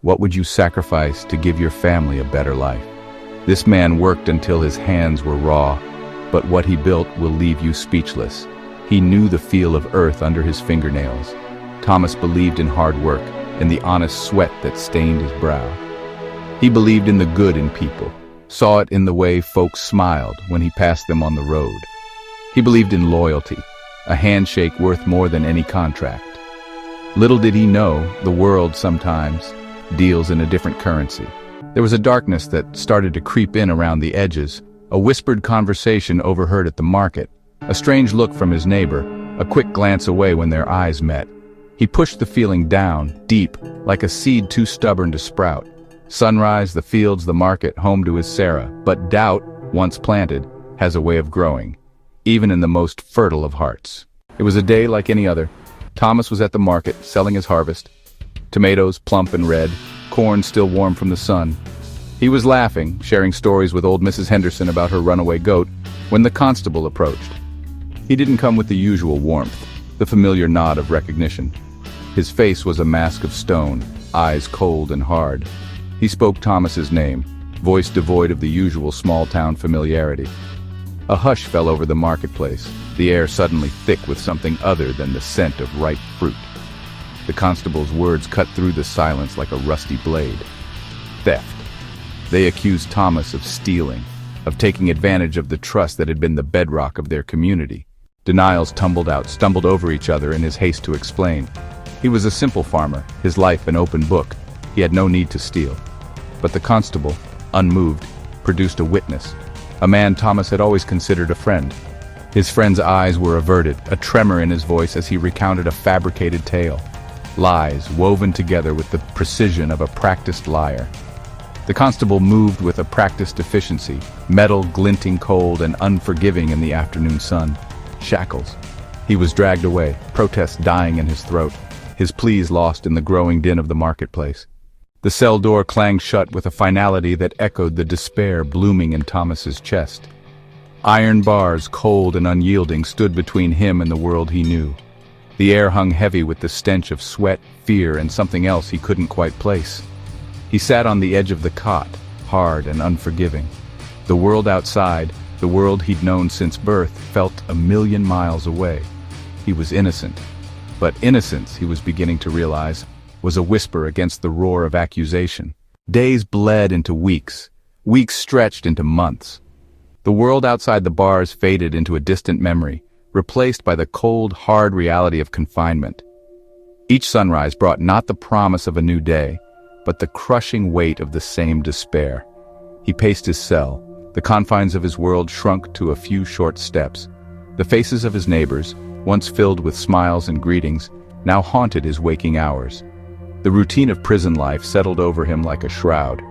What would you sacrifice to give your family a better life? This man worked until his hands were raw, but what he built will leave you speechless. He knew the feel of earth under his fingernails. Thomas believed in hard work, in the honest sweat that stained his brow. He believed in the good in people, saw it in the way folks smiled when he passed them on the road. He believed in loyalty, a handshake worth more than any contract. Little did he know, the world sometimes deals in a different currency. There was a darkness that started to creep in around the edges, a whispered conversation overheard at the market, a strange look from his neighbor, a quick glance away when their eyes met. He pushed the feeling down, deep, like a seed too stubborn to sprout. Sunrise, the fields, the market, home to his Sarah. But doubt, once planted, has a way of growing, even in the most fertile of hearts. It was a day like any other. Thomas was at the market, selling his harvest. Tomatoes, plump and red, corn still warm from the sun. He was laughing, sharing stories with old Mrs. Henderson about her runaway goat, when the constable approached. He didn't come with the usual warmth, the familiar nod of recognition. His face was a mask of stone, eyes cold and hard. He spoke Thomas's name, voice devoid of the usual small-town familiarity. A hush fell over the marketplace, the air suddenly thick with something other than the scent of ripe fruit. The constable's words cut through the silence like a rusty blade. Theft. They accused Thomas of stealing, of taking advantage of the trust that had been the bedrock of their community. Denials tumbled out, stumbled over each other in his haste to explain. He was a simple farmer, his life an open book. He had no need to steal. But the constable, unmoved, produced a witness, a man Thomas had always considered a friend. His friend's eyes were averted, a tremor in his voice as he recounted a fabricated tale. Lies woven together with the precision of a practiced liar. The constable moved with a practiced efficiency, metal glinting cold and unforgiving in the afternoon sun. Shackles. He was dragged away, protest dying in his throat, his pleas lost in the growing din of the marketplace. The cell door clanged shut with a finality that echoed the despair blooming in Thomas's chest. Iron bars, cold and unyielding, stood between him and the world he knew. The air hung heavy with the stench of sweat, fear, and something else he couldn't quite place. He sat on the edge of the cot, hard and unforgiving. The world outside, the world he'd known since birth, felt a million miles away. He was innocent. But innocence, he was beginning to realize, was a whisper against the roar of accusation. Days bled into weeks, weeks stretched into months. The world outside the bars faded into a distant memory, replaced by the cold, hard reality of confinement. Each sunrise brought not the promise of a new day, but the crushing weight of the same despair. He paced his cell. The confines of his world shrunk to a few short steps. The faces of his neighbors, once filled with smiles and greetings, now haunted his waking hours. The routine of prison life settled over him like a shroud.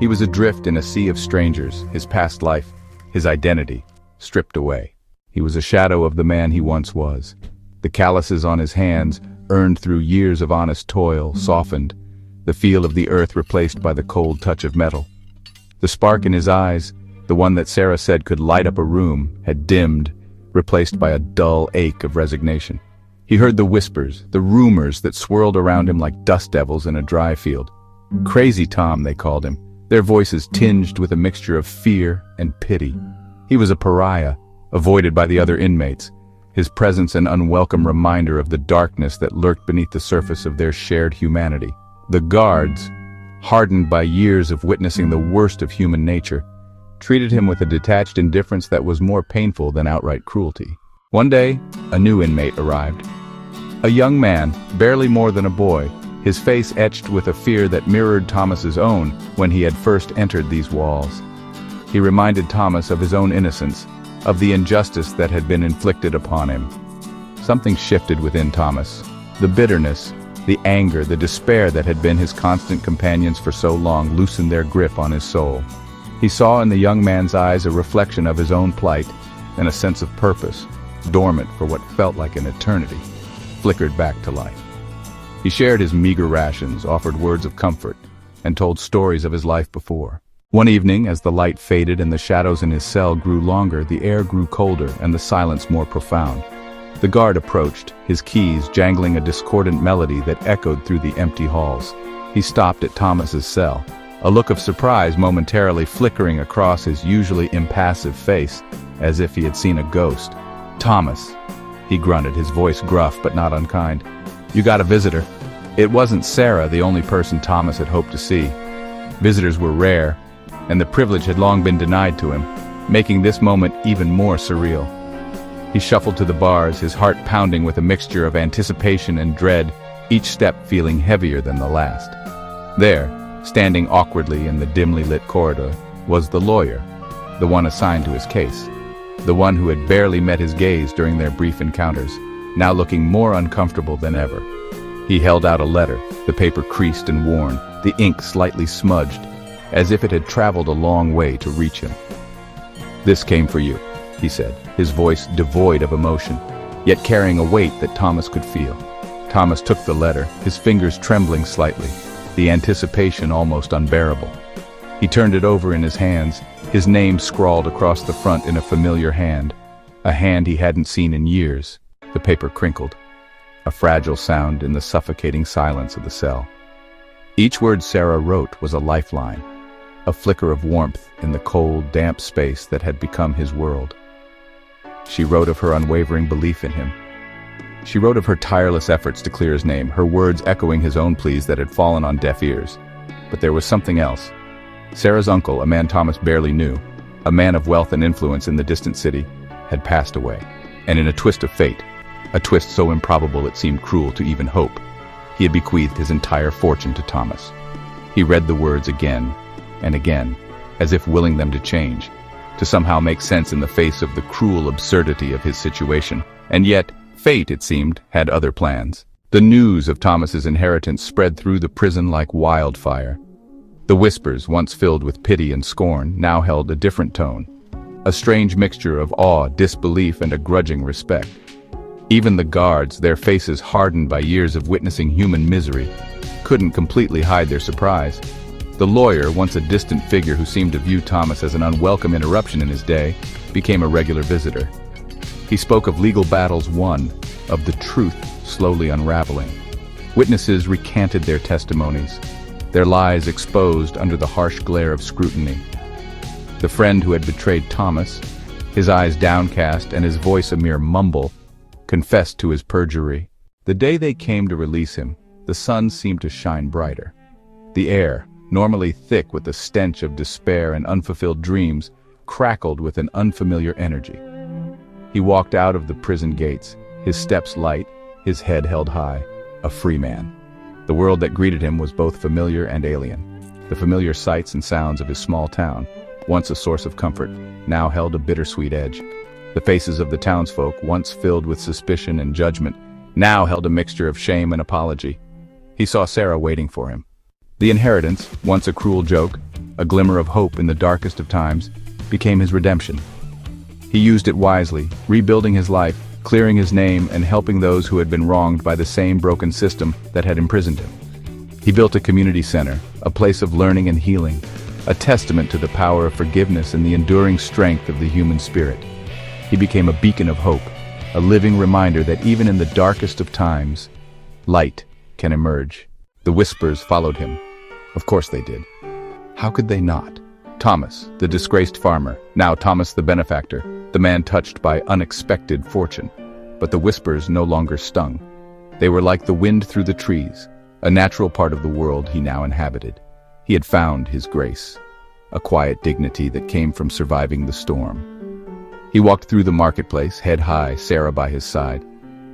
He was adrift in a sea of strangers, his past life, his identity, stripped away. He was a shadow of the man he once was. The calluses on his hands, earned through years of honest toil, softened, the feel of the earth replaced by the cold touch of metal. The spark in his eyes, the one that Sarah said could light up a room, had dimmed, replaced by a dull ache of resignation. He heard the whispers, the rumors that swirled around him like dust devils in a dry field. Crazy Tom, they called him, their voices tinged with a mixture of fear and pity. He was a pariah, avoided by the other inmates, his presence an unwelcome reminder of the darkness that lurked beneath the surface of their shared humanity. The guards, hardened by years of witnessing the worst of human nature, treated him with a detached indifference that was more painful than outright cruelty. One day, a new inmate arrived. A young man, barely more than a boy, his face etched with a fear that mirrored Thomas's own when he had first entered these walls. He reminded Thomas of his own innocence, of the injustice that had been inflicted upon him. Something shifted within Thomas. The bitterness, the anger, the despair that had been his constant companions for so long loosened their grip on his soul. He saw in the young man's eyes a reflection of his own plight and a sense of purpose, dormant for what felt like an eternity, flickered back to life. He shared his meager rations, offered words of comfort, and told stories of his life before. One evening, as the light faded and the shadows in his cell grew longer, the air grew colder and the silence more profound. The guard approached, his keys jangling a discordant melody that echoed through the empty halls. He stopped at Thomas's cell, a look of surprise momentarily flickering across his usually impassive face, as if he had seen a ghost. "Thomas," he grunted, his voice gruff but not unkind. "You got a visitor." It wasn't Sarah, the only person Thomas had hoped to see. Visitors were rare, and the privilege had long been denied to him, making this moment even more surreal. He shuffled to the bars, his heart pounding with a mixture of anticipation and dread, each step feeling heavier than the last. There, standing awkwardly in the dimly lit corridor, was the lawyer, the one assigned to his case, the one who had barely met his gaze during their brief encounters, now looking more uncomfortable than ever. He held out a letter, the paper creased and worn, the ink slightly smudged, as if it had traveled a long way to reach him. "This came for you," he said, his voice devoid of emotion, yet carrying a weight that Thomas could feel. Thomas took the letter, his fingers trembling slightly, the anticipation almost unbearable. He turned it over in his hands, his name scrawled across the front in a familiar hand, a hand he hadn't seen in years. The paper crinkled, a fragile sound in the suffocating silence of the cell. Each word Sarah wrote was a lifeline, a flicker of warmth in the cold, damp space that had become his world. She wrote of her unwavering belief in him. She wrote of her tireless efforts to clear his name, her words echoing his own pleas that had fallen on deaf ears. But there was something else. Sarah's uncle, a man Thomas barely knew, a man of wealth and influence in the distant city, had passed away. And in a twist of fate, a twist so improbable it seemed cruel to even hope, he had bequeathed his entire fortune to Thomas. He read the words again and again, as if willing them to change, to somehow make sense in the face of the cruel absurdity of his situation. And yet, fate, it seemed, had other plans. The news of Thomas's inheritance spread through the prison like wildfire. The whispers, once filled with pity and scorn, now held a different tone, a strange mixture of awe, disbelief, and a grudging respect. Even the guards, their faces hardened by years of witnessing human misery, couldn't completely hide their surprise. The lawyer, once a distant figure who seemed to view Thomas as an unwelcome interruption in his day, became a regular visitor. He spoke of legal battles won, of the truth slowly unraveling. Witnesses recanted their testimonies, their lies exposed under the harsh glare of scrutiny. The friend who had betrayed Thomas, his eyes downcast and his voice a mere mumble, confessed to his perjury. The day they came to release him, the sun seemed to shine brighter. The air, normally thick with the stench of despair and unfulfilled dreams, crackled with an unfamiliar energy. He walked out of the prison gates, his steps light, his head held high, a free man. The world that greeted him was both familiar and alien. The familiar sights and sounds of his small town, once a source of comfort, now held a bittersweet edge. The faces of the townsfolk, once filled with suspicion and judgment, now held a mixture of shame and apology. He saw Sarah waiting for him. The inheritance, once a cruel joke, a glimmer of hope in the darkest of times, became his redemption. He used it wisely, rebuilding his life, clearing his name, and helping those who had been wronged by the same broken system that had imprisoned him. He built a community center, a place of learning and healing, a testament to the power of forgiveness and the enduring strength of the human spirit. He became a beacon of hope, a living reminder that even in the darkest of times, light can emerge. The whispers followed him. Of course they did. How could they not? Thomas, the disgraced farmer, now Thomas the benefactor, the man touched by unexpected fortune. But the whispers no longer stung. They were like the wind through the trees, a natural part of the world he now inhabited. He had found his grace, a quiet dignity that came from surviving the storm. He walked through the marketplace, head high, Sarah by his side.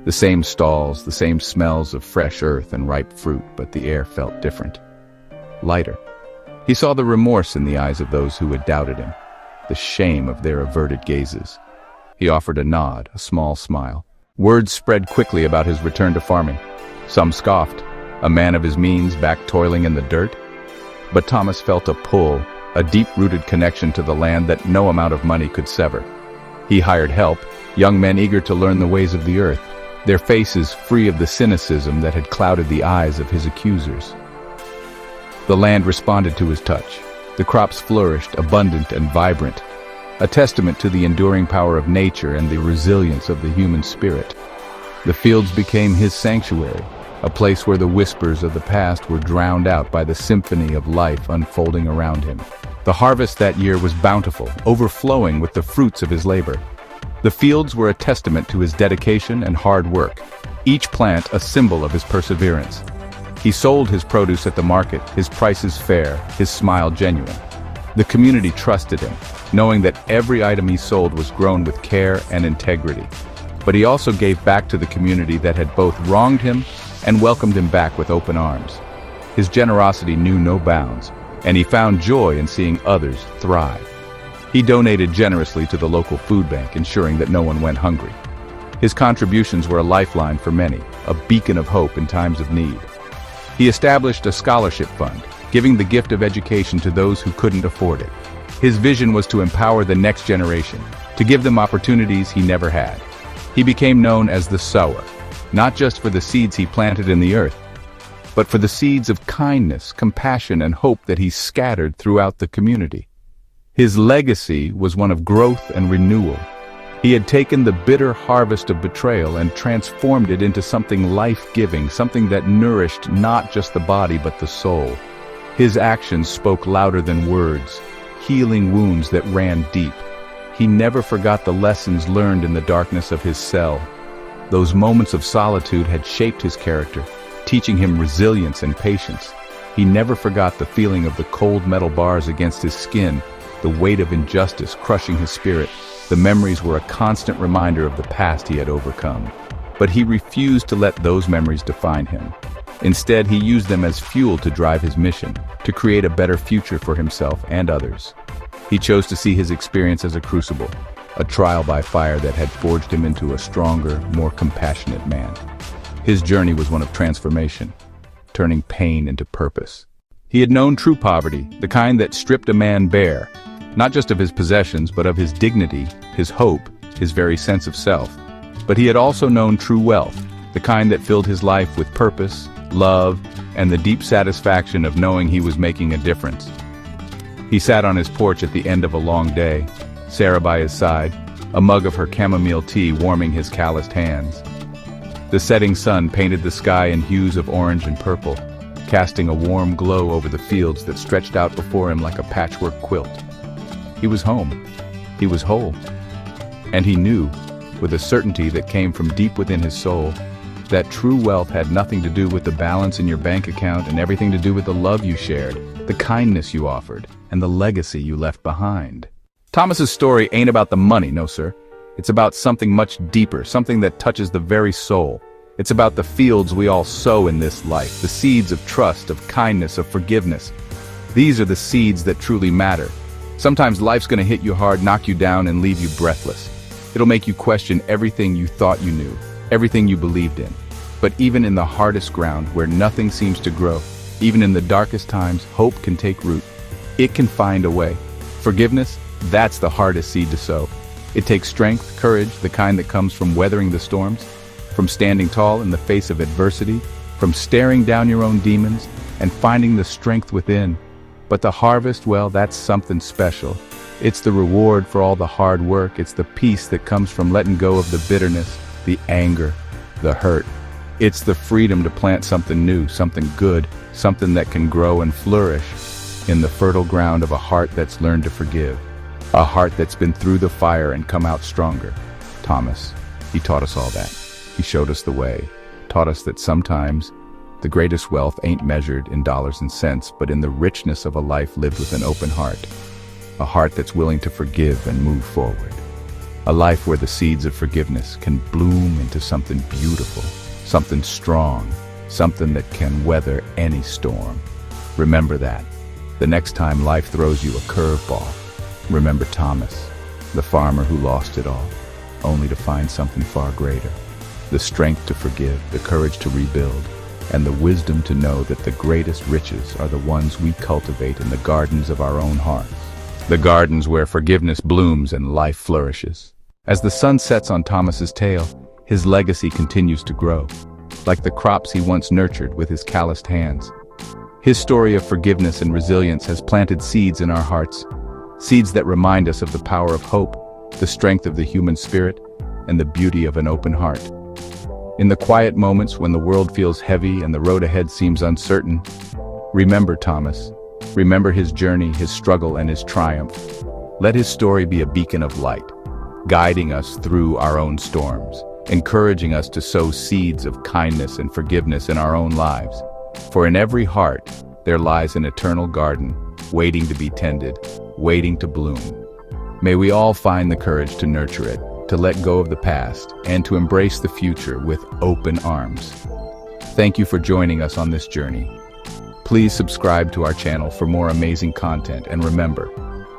The same stalls, the same smells of fresh earth and ripe fruit, but the air felt different. Lighter. He saw the remorse in the eyes of those who had doubted him, the shame of their averted gazes. He offered a nod, a small smile. Words spread quickly about his return to farming. Some scoffed, a man of his means back toiling in the dirt. But Thomas felt a pull, a deep-rooted connection to the land that no amount of money could sever. He hired help, young men eager to learn the ways of the earth, their faces free of the cynicism that had clouded the eyes of his accusers. The land responded to his touch. The crops flourished, abundant and vibrant, a testament to the enduring power of nature and the resilience of the human spirit. The fields became his sanctuary, a place where the whispers of the past were drowned out by the symphony of life unfolding around him. The harvest that year was bountiful, overflowing with the fruits of his labor. The fields were a testament to his dedication and hard work, each plant a symbol of his perseverance. He sold his produce at the market, his prices fair, his smile genuine. The community trusted him, knowing that every item he sold was grown with care and integrity. But he also gave back to the community that had both wronged him and welcomed him back with open arms. His generosity knew no bounds, and he found joy in seeing others thrive. He donated generously to the local food bank, ensuring that no one went hungry. His contributions were a lifeline for many, a beacon of hope in times of need. He established a scholarship fund, giving the gift of education to those who couldn't afford it. His vision was to empower the next generation, to give them opportunities he never had. He became known as the Sower, not just for the seeds he planted in the earth, but for the seeds of kindness, compassion, and hope that he scattered throughout the community. His legacy was one of growth and renewal. He had taken the bitter harvest of betrayal and transformed it into something life-giving, something that nourished not just the body but the soul. His actions spoke louder than words, healing wounds that ran deep. He never forgot the lessons learned in the darkness of his cell. Those moments of solitude had shaped his character, teaching him resilience and patience. He never forgot the feeling of the cold metal bars against his skin, the weight of injustice crushing his spirit. The memories were a constant reminder of the past he had overcome. But he refused to let those memories define him. Instead, he used them as fuel to drive his mission, to create a better future for himself and others. He chose to see his experience as a crucible, a trial by fire that had forged him into a stronger, more compassionate man. His journey was one of transformation, turning pain into purpose. He had known true poverty, the kind that stripped a man bare, not just of his possessions, but of his dignity, his hope, his very sense of self. But he had also known true wealth, the kind that filled his life with purpose, love, and the deep satisfaction of knowing he was making a difference. He sat on his porch at the end of a long day, Sarah by his side, a mug of her chamomile tea warming his calloused hands. The setting sun painted the sky in hues of orange and purple, casting a warm glow over the fields that stretched out before him like a patchwork quilt. He was home. He was whole. And he knew, with a certainty that came from deep within his soul, that true wealth had nothing to do with the balance in your bank account and everything to do with the love you shared, the kindness you offered, and the legacy you left behind. Thomas's story ain't about the money, no sir. It's about something much deeper, something that touches the very soul. It's about the fields we all sow in this life, the seeds of trust, of kindness, of forgiveness. These are the seeds that truly matter. Sometimes life's gonna hit you hard, knock you down, and leave you breathless. It'll make you question everything you thought you knew, everything you believed in. But even in the hardest ground, where nothing seems to grow, even in the darkest times, hope can take root. It can find a way. Forgiveness, that's the hardest seed to sow. It takes strength, courage, the kind that comes from weathering the storms, from standing tall in the face of adversity, from staring down your own demons, and finding the strength within. But the harvest, well, that's something special. It's the reward for all the hard work. It's the peace that comes from letting go of the bitterness, the anger, the hurt. It's the freedom to plant something new, something good, something that can grow and flourish in the fertile ground of a heart that's learned to forgive, a heart that's been through the fire and come out stronger. Thomas, he taught us all that. He showed us the way, taught us that sometimes the greatest wealth ain't measured in dollars and cents, but in the richness of a life lived with an open heart, a heart that's willing to forgive and move forward, a life where the seeds of forgiveness can bloom into something beautiful, something strong, something that can weather any storm. Remember that. The next time life throws you a curveball, remember Thomas, the farmer who lost it all, only to find something far greater. The strength to forgive, the courage to rebuild, and the wisdom to know that the greatest riches are the ones we cultivate in the gardens of our own hearts. The gardens where forgiveness blooms and life flourishes. As the sun sets on Thomas's tale, his legacy continues to grow, like the crops he once nurtured with his calloused hands. His story of forgiveness and resilience has planted seeds in our hearts, seeds that remind us of the power of hope, the strength of the human spirit, and the beauty of an open heart. In the quiet moments when the world feels heavy and the road ahead seems uncertain, remember Thomas. Remember his journey, his struggle, and his triumph. Let his story be a beacon of light, guiding us through our own storms, encouraging us to sow seeds of kindness and forgiveness in our own lives. For in every heart, there lies an eternal garden, waiting to be tended, waiting to bloom. May we all find the courage to nurture it, to let go of the past, and to embrace the future with open arms. Thank you for joining us on this journey. Please subscribe to our channel for more amazing content, and remember,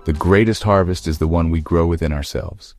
the greatest harvest is the one we grow within ourselves.